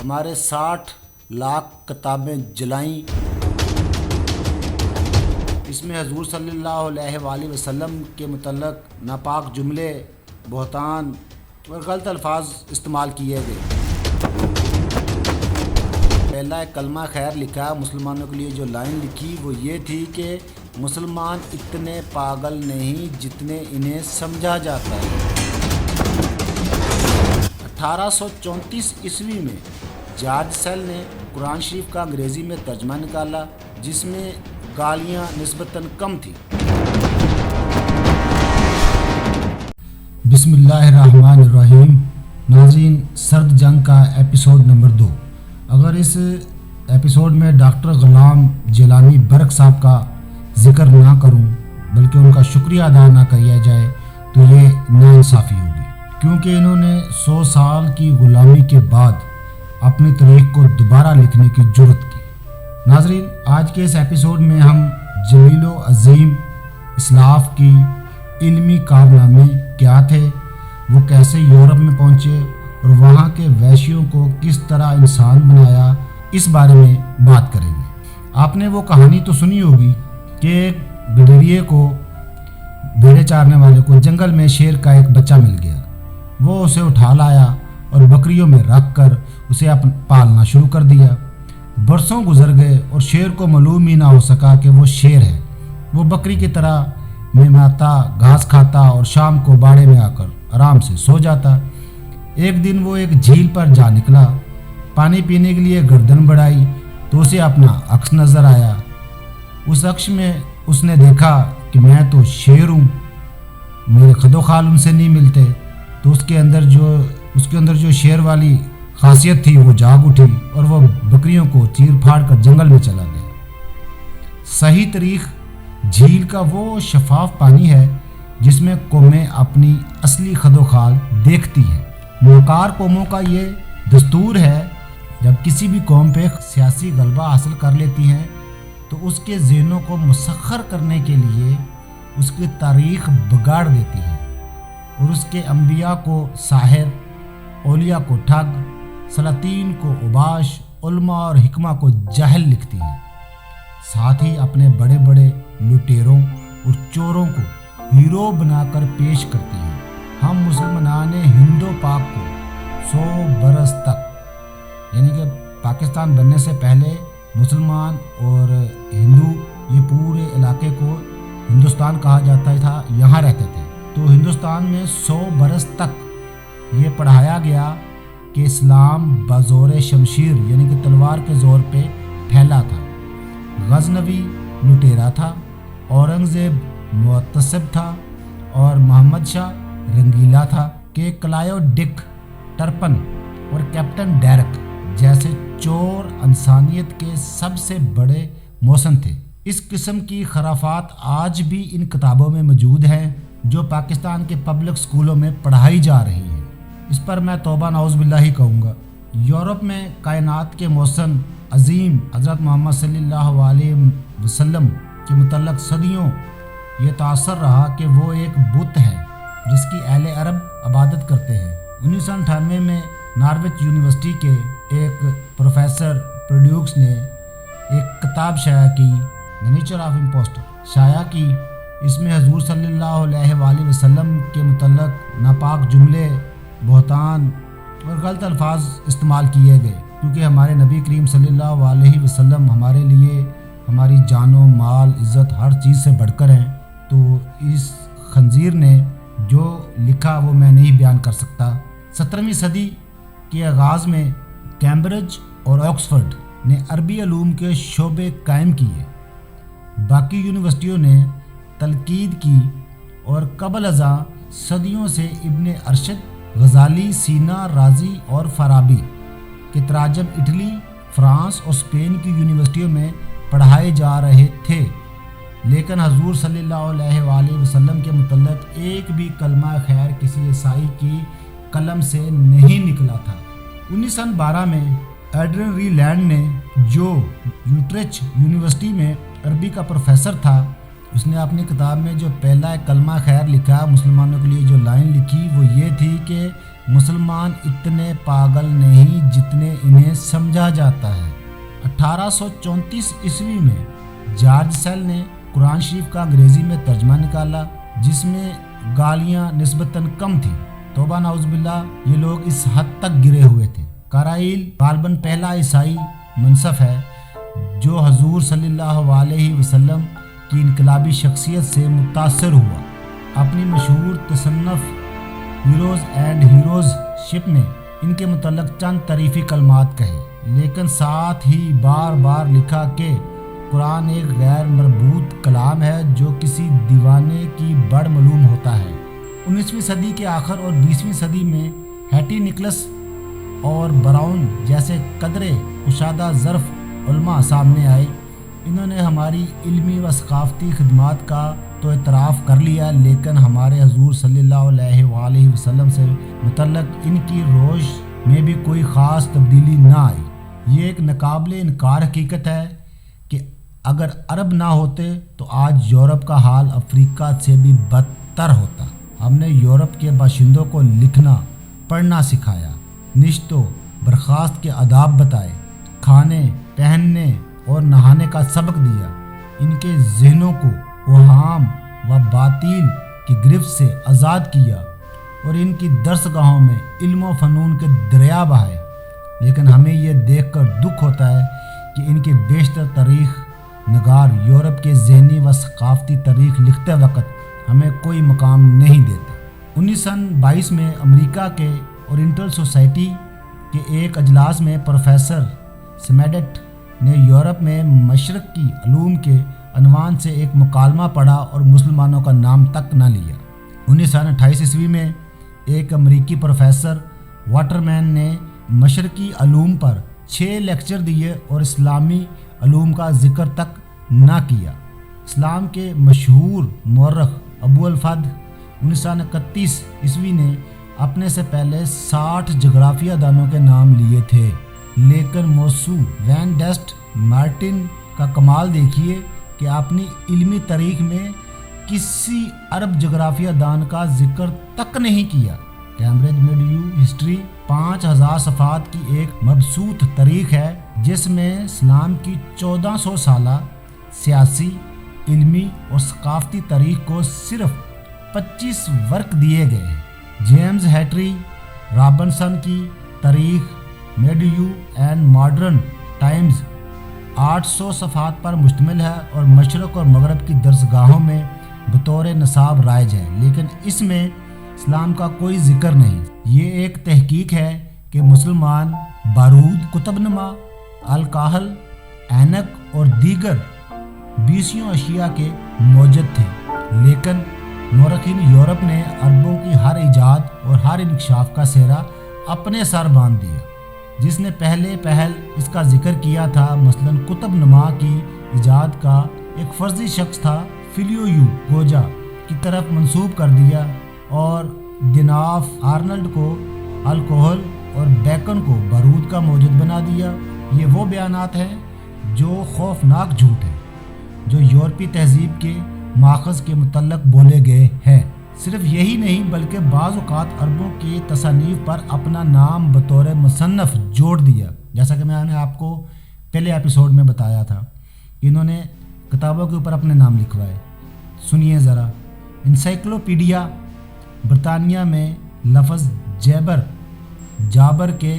ہمارے 60 لاکھ کتابیں جلائیں، اس میں حضور صلی اللہ علیہ وآلہ وسلم کے متعلق ناپاک جملے، بہتان اور غلط الفاظ استعمال کیے گئے۔ پہلا کلمہ خیر لکھا مسلمانوں کے لیے جو لائن لکھی وہ یہ تھی کہ مسلمان اتنے پاگل نہیں جتنے انہیں سمجھا جاتا ہے۔ 1834 عیسوی میں جارج سیل نے قرآن شریف کا انگریزی میں ترجمہ نکالا جس میں گالیاں نسبتاً کم تھیں۔ بسم اللہ الرحمن الرحیم۔ ناظرین، سرد جنگ کا ایپیسوڈ نمبر 2۔ اگر اس ایپیسوڈ میں ڈاکٹر غلام جیلانی برق صاحب کا ذکر نہ کروں بلکہ ان کا شکریہ ادا نہ کیا جائے تو یہ ناانصافی ہوگی، کیونکہ انہوں نے 100 سال کی غلامی کے بعد اپنی تاریخ کو دوبارہ لکھنے کی جرت کی۔ ناظرین، آج کے اس ایپیسوڈ میں ہم جلیل و عظیم اسلاف کی علمی کارنامے کیا تھے، وہ کیسے یورپ میں پہنچے اور وہاں کے ویشیوں کو کس طرح انسان بنایا، اس بارے میں بات کریں گے۔ آپ نے وہ کہانی تو سنی ہوگی کہ ایک گڈریے کو، بھیڑے چارنے والے کو، جنگل میں شیر کا ایک بچہ مل گیا۔ وہ اسے اٹھا لایا اور بکریوں میں رکھ کر اسے پالنا شروع کر دیا۔ برسوں گزر گئے اور شیر کو معلوم ہی نہ ہو سکا کہ وہ شیر ہے۔ وہ بکری کی طرح مماتا، گھاس کھاتا اور شام کو باڑے میں آ کر آرام سے سو جاتا۔ ایک دن وہ ایک جھیل پر جا نکلا، پانی پینے کے لیے گردن بڑھائی تو اسے اپنا عکس نظر آیا۔ اس عکس میں اس نے دیکھا کہ میں تو شیر ہوں، میرے خد و خال ان سے نہیں ملتے، تو اس کے اندر جو شیر والی خاصیت تھی وہ جاگ اٹھی اور وہ بکریوں کو چیر پھاڑ کر جنگل میں چلا گیا۔ صحیح تاریخ جھیل کا وہ شفاف پانی ہے جس میں قومیں اپنی اصلی خد و خال دیکھتی ہیں۔ موکار قوموں کا یہ دستور ہے، جب کسی بھی قوم پہ سیاسی غلبہ حاصل کر لیتی ہیں تو اس کے ذہنوں کو مسخر کرنے کے لیے اس کی تاریخ بگاڑ دیتی ہیں اور اس کے انبیاء کو ساحر، اولیاء کو ٹھگ، سلاطین کو اوباش، علماء اور حکمہ کو جاہل لکھتی ہیں۔ ساتھ ہی اپنے بڑے بڑے لٹیروں اور چوروں کو ہیرو بنا کر پیش کرتی ہیں۔ ہم مسلمانان ہندو پاک کو 100 برس تک، یعنی کہ پاکستان بننے سے پہلے مسلمان اور ہندو یہ پورے علاقے کو ہندوستان کہا جاتا تھا، یہاں رہتے تھے۔ تو ہندوستان میں 100 برس تک یہ پڑھایا گیا کہ اسلام بزور شمشیر یعنی کہ تلوار کے زور پہ پھیلا تھا۔ غزنوی لٹیرا تھا، اورنگزیب معتصب تھا اور محمد شاہ رنگیلا تھا کہ کلایو ڈک ٹرپن اور کیپٹن ڈیرک جیسے چور انسانیت کے سب سے بڑے محسن تھے۔ اس قسم کی خرافات آج بھی ان کتابوں میں موجود ہیں جو پاکستان کے پبلک سکولوں میں پڑھائی جا رہی ہیں۔ اس پر میں توبہ نعوذ باللہ ہی کہوں گا۔ یورپ میں کائنات کے محسن عظیم حضرت محمد صلی اللہ علیہ وسلم کے متعلق صدیوں یہ تاثر رہا کہ وہ ایک بت ہے جس کی اہل عرب عبادت کرتے ہیں۔ 1998 میں ناروچ یونیورسٹی کے ایک پروفیسر پروڈیوکس نے ایک کتاب شائع کی، دی نیچر آف امپوسٹر شائع کی۔ اس میں حضور صلی اللہ علیہ وآلہ وسلم کے متعلق ناپاک جملے، بہتان اور غلط الفاظ استعمال کیے گئے، کیونکہ ہمارے نبی کریم صلی اللہ علیہ وسلم ہمارے لیے ہماری جان و مال، عزت، ہر چیز سے بڑھ کر ہیں۔ تو اس خنزیر نے جو لکھا وہ میں نہیں بیان کر سکتا۔ 17ویں صدی کے آغاز میں کیمبرج اور آکسفورڈ نے عربی علوم کے شعبے قائم کیے، باقی یونیورسٹیوں نے تنقید کی، اور قبل ازاں صدیوں سے ابن ارشد، غزالی، سینا، رازی اور فارابی کے تراجم اٹلی، فرانس اور اسپین کی یونیورسٹیوں میں پڑھائے جا رہے تھے، لیکن حضور صلی اللہ علیہ وآلہ وسلم کے متعلق ایک بھی کلمہ خیر کسی عیسائی کی قلم سے نہیں نکلا تھا۔ 1912 میں ایڈرن ری لینڈ نے، جو یوٹریچ یونیورسٹی میں عربی کا پروفیسر تھا، اس نے اپنی کتاب میں جو پہلا کلمہ خیر لکھا مسلمانوں کے لیے جو لائن لکھی وہ یہ تھی کہ مسلمان اتنے پاگل نہیں جتنے انہیں سمجھا جاتا ہے۔ 1834 عیسوی میں جارج سیل نے قرآن شریف کا انگریزی میں ترجمہ نکالا جس میں گالیاں نسبتاً کم تھیں۔ توبہ نعوذ باللہ، یہ لوگ اس حد تک گرے ہوئے تھے۔ کارائل غالباً پہلا عیسائی منصف ہے جو حضور صلی اللہ علیہ وسلم کی انقلابی شخصیت سے متاثر ہوا۔ اپنی مشہور تصنف ہیروز اینڈ ہیروز شپ میں ان کے متعلق چند تعریفی کلمات کہے، لیکن ساتھ ہی بار بار لکھا کہ قرآن ایک غیر مربوط کلام ہے جو کسی دیوانے کی بڑھ معلوم ہوتا ہے۔ 19ویں صدی کے آخر اور 20ویں صدی میں ہیٹی نکلس اور براؤن جیسے قدرے کشادہ ظرف علماء سامنے آئے۔ انہوں نے ہماری علمی و ثقافتی خدمات کا تو اعتراف کر لیا، لیکن ہمارے حضور صلی اللہ علیہ وآلہ وسلم سے متعلق ان کی روش میں بھی کوئی خاص تبدیلی نہ آئی۔ یہ ایک ناقابل انکار حقیقت ہے کہ اگر عرب نہ ہوتے تو آج یورپ کا حال افریقہ سے بھی بدتر ہوتا۔ ہم نے یورپ کے باشندوں کو لکھنا پڑھنا سکھایا، نشست و برخاست کے آداب بتائے، کھانے پہننے اور نہانے کا سبق دیا، ان کے ذہنوں کو اوہام و باطل کی گرفت سے آزاد کیا اور ان کی درس گاہوں میں علم و فنون کے دریا بہائے۔ لیکن ہمیں یہ دیکھ کر دکھ ہوتا ہے کہ ان کے بیشتر تاریخ نگار یورپ کے ذہنی و ثقافتی تاریخ لکھتے وقت ہمیں کوئی مقام نہیں دیتے۔ 1922 میں امریکہ کے اورینٹل سوسائٹی کے ایک اجلاس میں پروفیسر سمیڈٹ نے یورپ میں مشرق کی علوم کے عنوان سے ایک مکالمہ پڑھا اور مسلمانوں کا نام تک نہ لیا۔ 1928 عیسوی میں ایک امریکی پروفیسر واٹرمین نے مشرقی علوم پر 6 لیکچر دیے اور اسلامی علوم کا ذکر تک نہ کیا۔ اسلام کے مشہور مورخ ابو الفضل 1931 عیسوی نے اپنے سے پہلے 60 جغرافیہ دانوں کے نام لیے تھے، لیکن موسو وین ڈیسٹ مارٹن کا کمال دیکھیے کہ اپنی علمی تاریخ میں کسی عرب جغرافیہ دان کا ذکر تک نہیں کیا۔ کیمبرج میڈیو ہسٹری 5000 صفحات کی ایک مبسوط تاریخ ہے جس میں اسلام کی 1400 سالہ سیاسی، علمی اور ثقافتی تاریخ کو صرف 25 ورق دیے گئے ہیں۔ جیمز ہیٹری رابنسن کی تاریخ میڈیو اینڈ ماڈرن ٹائمز 800 صفحات پر مشتمل ہے اور مشرق اور مغرب کی درسگاہوں میں بطور نصاب رائج ہے، لیکن اس میں اسلام کا کوئی ذکر نہیں۔ یہ ایک تحقیق ہے کہ مسلمان بارود، کتب نما، الکحل، اینک اور دیگر 20 اشیاء کے موجد تھے، لیکن مورخین یورپ نے عربوں کی ہر ایجاد اور ہر انکشاف کا سہرا اپنے سر باندھ دیا۔ جس نے پہل اس کا ذکر کیا تھا، مثلا کتب نما کی ایجاد کا ایک فرضی شخص تھا، فلیو گوجا کی طرف منسوب کر دیا، اور گناف آرنلڈ کو الکحل اور بیکن کو بارود کا موجد بنا دیا۔ یہ وہ بیانات ہیں جو خوفناک جھوٹ ہے جو یورپی تہذیب کے ماخذ کے متعلق بولے گئے ہیں۔ صرف یہی نہیں بلکہ بعض اوقات عربوں کی تصانیف پر اپنا نام بطور مصنف جوڑ دیا، جیسا کہ میں نے آپ کو پہلے ایپیسوڈ میں بتایا تھا کہ انہوں نے کتابوں کے اوپر اپنے نام لکھوائے۔ سنیے ذرا، انسائکلوپیڈیا برطانیہ میں لفظ جابر کے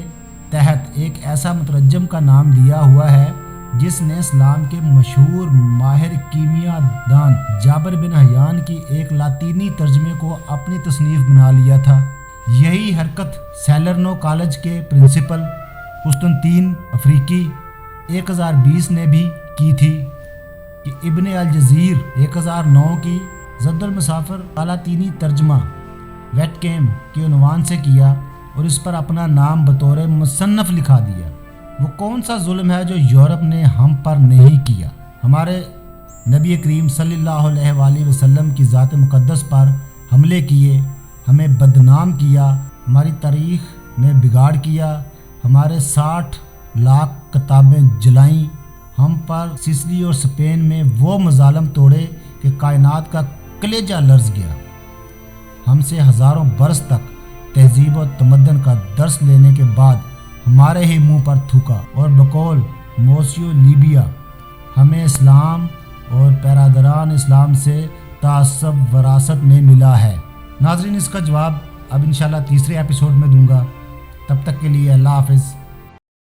تحت ایک ایسا مترجم کا نام دیا ہوا ہے جس نے اسلام کے مشہور ماہر کیمیا دان جابر بن حیان کی ایک لاطینی ترجمے کو اپنی تصنیف بنا لیا تھا۔ یہی حرکت سیلرنو کالج کے پرنسپل قسطنطین افریقی 1020 نے بھی کی تھی کہ ابن الجزیر 1009 کی زد المسافر لاطینی ترجمہ ویٹکیم کے عنوان سے کیا اور اس پر اپنا نام بطور مصنف لکھا دیا۔ وہ کون سا ظلم ہے جو یورپ نے ہم پر نہیں کیا؟ ہمارے نبی کریم صلی اللہ علیہ وآلہ وسلم کی ذات مقدس پر حملے کیے، ہمیں بدنام کیا، ہماری تاریخ میں بگاڑ کیا، ہمارے 60 لاکھ کتابیں جلائیں، ہم پر سسلی اور اسپین میں وہ مظالم توڑے کہ کائنات کا کلیجہ لرز گیا، ہم سے ہزاروں برس تک تہذیب و تمدن کا درس لینے کے بعد ہمارے ہی منہ پر تھوکا اور بقول موسیو لیبیا ہمیں اسلام اور پیرادران اسلام سے تعصب وراثت میں ملا ہے۔ ناظرین، اس کا جواب اب انشاءاللہ تیسرے ایپیسوڈ میں دوں گا۔ تب تک کے لیے اللہ حافظ۔